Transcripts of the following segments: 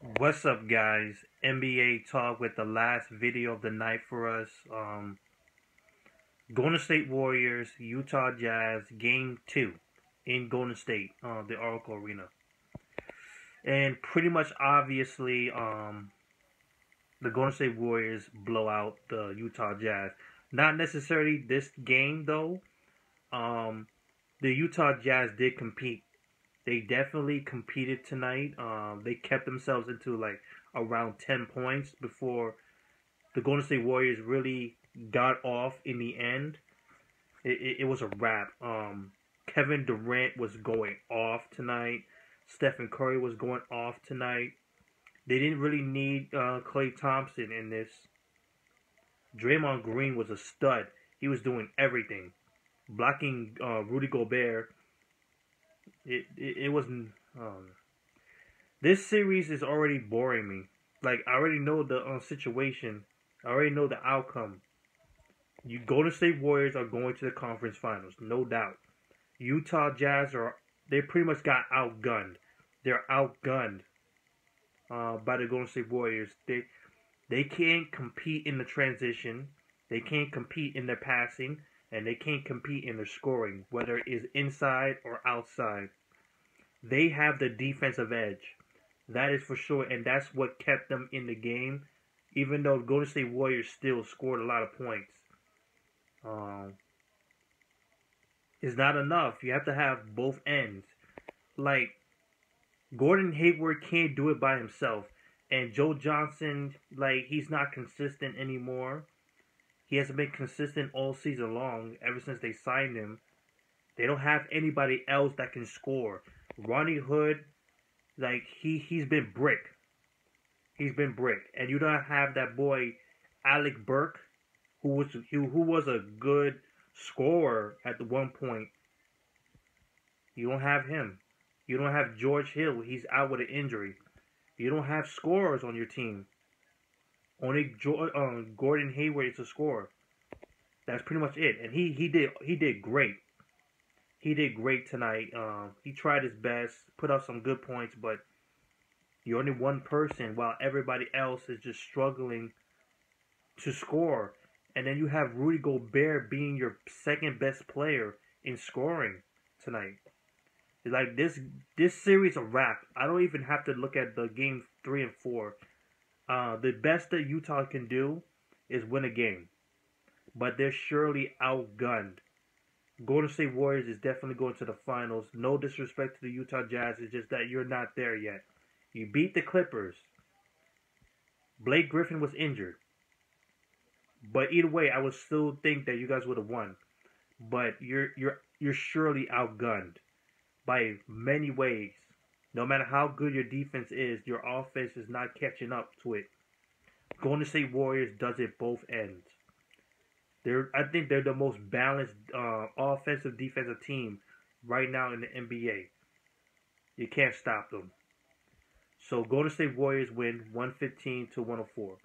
What's up, guys? NBA talk with the last video of the night for us. Golden State Warriors, Utah Jazz, Game 2 in Golden State, the Oracle Arena. And pretty much obviously, the Golden State Warriors blow out the Utah Jazz. Not necessarily this game, though. Um, the Utah Jazz did compete. They definitely competed tonight. They kept themselves into like around 10 points before the Golden State Warriors really got off in the end. It was a wrap. Kevin Durant was going off tonight. Stephen Curry was going off tonight. They didn't really need Klay Thompson in this. Draymond Green was a stud. He was doing everything, blocking Rudy Gobert. It wasn't. This series is already boring me. Like I already know the situation. I already know the outcome. You Golden State Warriors are going to the conference finals, no doubt. Utah Jazz are they pretty much got outgunned. They're outgunned by the Golden State Warriors. They can't compete in the transition. They can't compete in their passing, and they can't compete in their scoring, whether it is inside or outside. They have the defensive edge. That is for sure, and that's what kept them in the game. Even though Golden State Warriors still scored a lot of points, um, it's not enough. You have to have both ends. Like Gordon Hayward can't do it by himself, and Joe Johnson, like he's not consistent anymore. He hasn't been consistent all season long ever since they signed him. They don't have anybody else that can score. Ronnie Hood, like he's been brick. He's been brick, and you don't have that boy Alec Burke, who was a good scorer at the one point. You don't have him. You don't have George Hill. He's out with an injury. You don't have scorers on your team. Only Gordon Hayward is a scorer. That's pretty much it. And he did great. He did great tonight. He tried his best, put up some good points, but you're only one person while everybody else is just struggling to score. And then you have Rudy Gobert being your second best player in scoring tonight. Like this series a wrap. I don't even have to look at the game 3 and 4. The best that Utah can do is win a game, but they're surely outgunned. Golden State Warriors is definitely going to the finals. No disrespect to the Utah Jazz, it's just that you're not there yet. You beat the Clippers. Blake Griffin was injured, but either way, I would still think that you guys would have won. But you're surely outgunned by many ways. No matter how good your defense is, your offense is not catching up to it. Golden State Warriors does it both ends. I think they're the most balanced offensive defensive team right now in the NBA. You can't stop them. So Golden State Warriors win 115 to 104.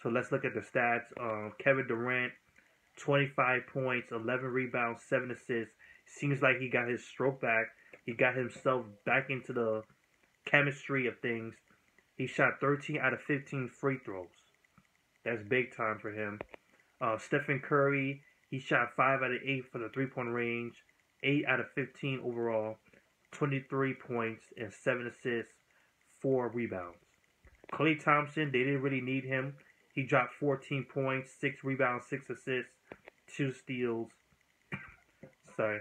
So let's look at the stats. Kevin Durant, 25 points, 11 rebounds, 7 assists. Seems like he got his stroke back. He got himself back into the chemistry of things. He shot 13 out of 15 free throws. That's big time for him. Stephen Curry, he shot 5 out of 8 for the three-point range, 8 out of 15 overall, 23 points and 7 assists, 4 rebounds. Klay Thompson, they didn't really need him. He dropped 14 points, 6 rebounds, 6 assists, 2 steals. Sorry.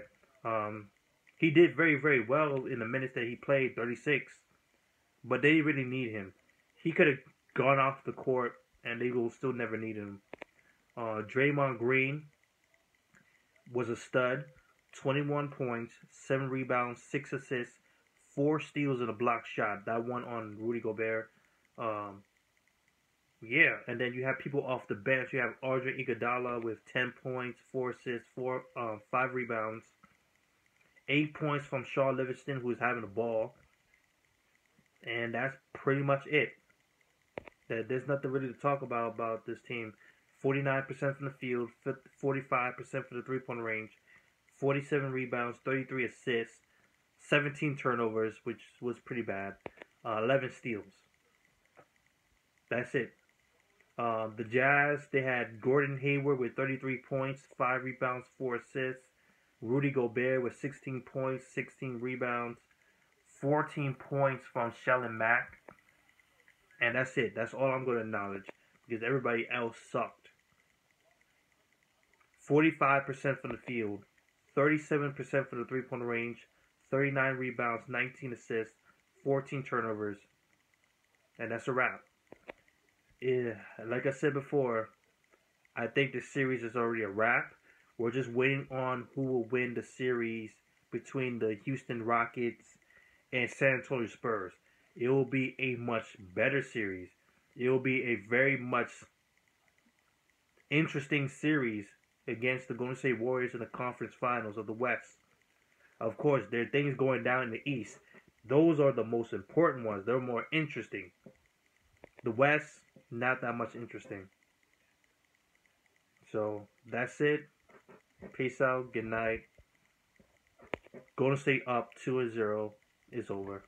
He did very, very well in the minutes that he played, 36. But they didn't really need him. He could have gone off the court, and they will still never need him. Draymond Green was a stud. 21 points, 7 rebounds, 6 assists, 4 steals, and a block shot. That one on Rudy Gobert. Yeah, and then you have people off the bench. You have Andre Iguodala with 10 points, 4 assists, 5 rebounds, 8 points from Shaw Livingston, who's having the ball. And that's pretty much it. There's nothing really to talk about this team. 49% from the field, 45% for the three-point range, 47 rebounds, 33 assists, 17 turnovers, which was pretty bad, 11 steals. That's it. The Jazz, they had Gordon Hayward with 33 points, 5 rebounds, 4 assists. Rudy Gobert with 16 points, 16 rebounds, 14 points from Shelly Mack. And that's it. That's all I'm going to acknowledge because everybody else sucked. 45% from the field, 37% from the three-point range, 39 rebounds, 19 assists, 14 turnovers. And that's a wrap. Yeah, like I said before, I think the series is already a wrap. We're just waiting on who will win the series between the Houston Rockets and San Antonio Spurs. It will be a much better series. It will be a very much interesting series against the Golden State Warriors in the conference finals of the West. Of course, there are things going down in the East. Those are the most important ones. They're more interesting. The West, not that much interesting. So, that's it. Peace out. Good night. Golden State up 2-0 is over.